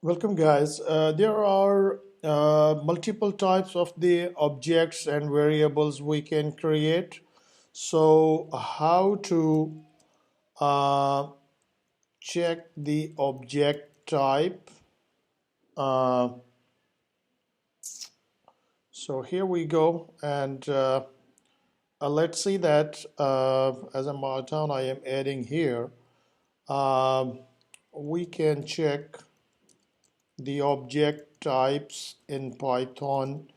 Welcome, guys. There are multiple types of the objects and variables we can create. So, how to uh, check the object type? Uh, so, here we go, and let's see that as a markdown I am adding here. Um, we can check the object types in Python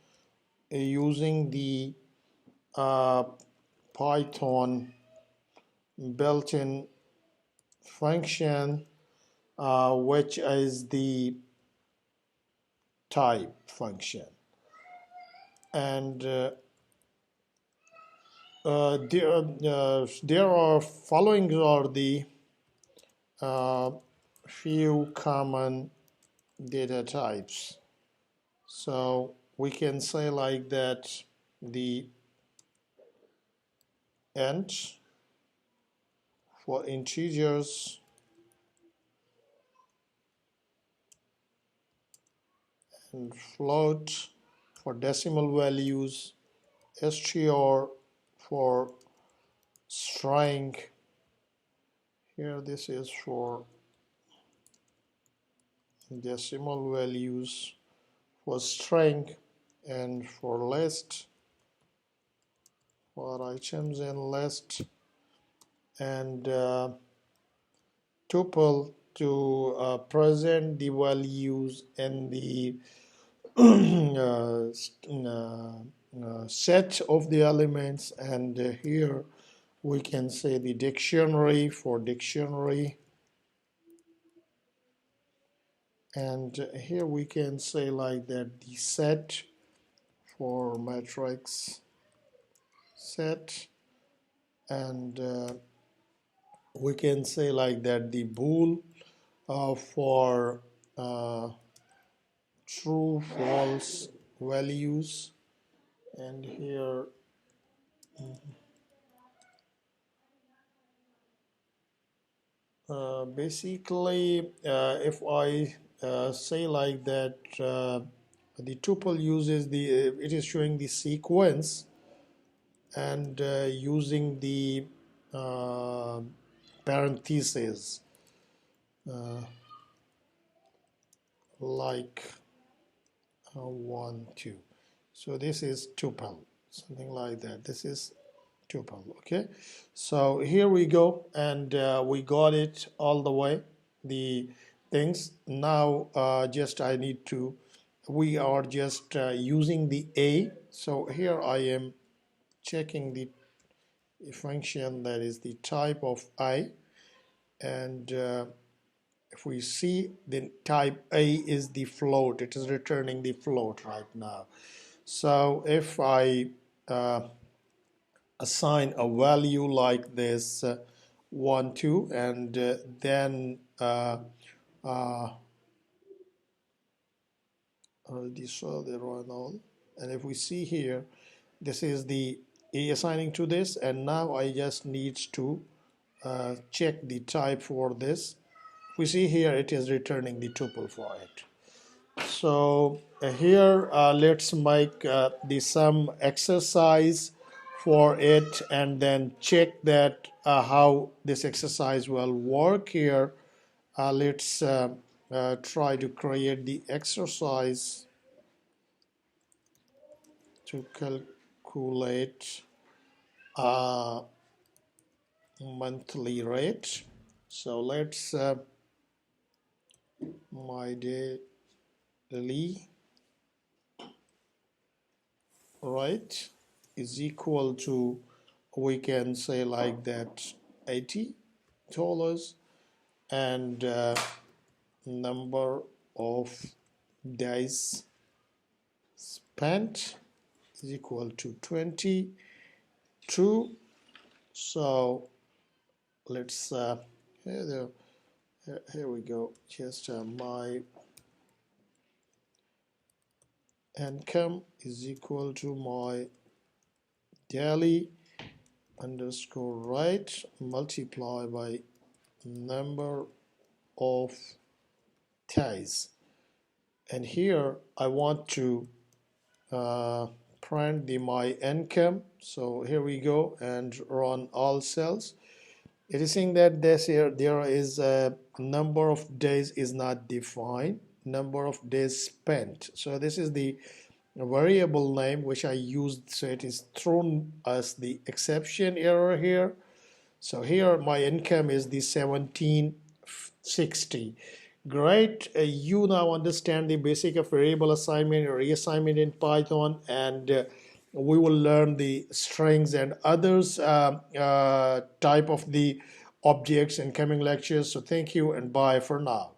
using the uh, Python built-in function, which is the type function. And there are following are the uh, few common data types. So we can say like that the int for integers and float for decimal values, str for string. Here this is for decimal values, for string, and for list, for items in list, and tuple to present the values in the set of the elements. And here we can say the dictionary for dictionary, and here we can say like that the set for matrix set, and we can say like that the bool for true false values. And here basically if I say like that the tuple uses the it is showing the sequence, and using the uh, parentheses uh, like 1 2. So this is tuple, something like that. This is tuple. Okay, so here we go, and we got it all the way, the things. Now just I need to, we are just using the a. So here I am checking the function that is the type of I, and if we see, then type A is the float. It is returning the float right now. So if I assign a value like this 1 2, and then these are the all, and if we see here, this is the A assigning to this, and now I just need to check the type for this. We see here it is returning the tuple for it. So here let's make the some exercise for it, and then check that how this exercise will work here. Let's try to create the exercise to calculate monthly rate. So let's my daily rate is equal to, we can say like that, $80, and number of days spent is equal to 22. So let's here we go, just my income is equal to my daily underscore rate multiply by number of days. and here I want to print my income. So here we go and run all cells. It is saying that this here there is a number of days is not defined, number of days spent. So this is the variable name which I used, so it is thrown as the exception error here. So here my income is the 1760. Great, you now understand the basic of variable assignment or reassignment in Python, and we will learn the strings and others type of the objects in coming lectures. So thank you and bye for now.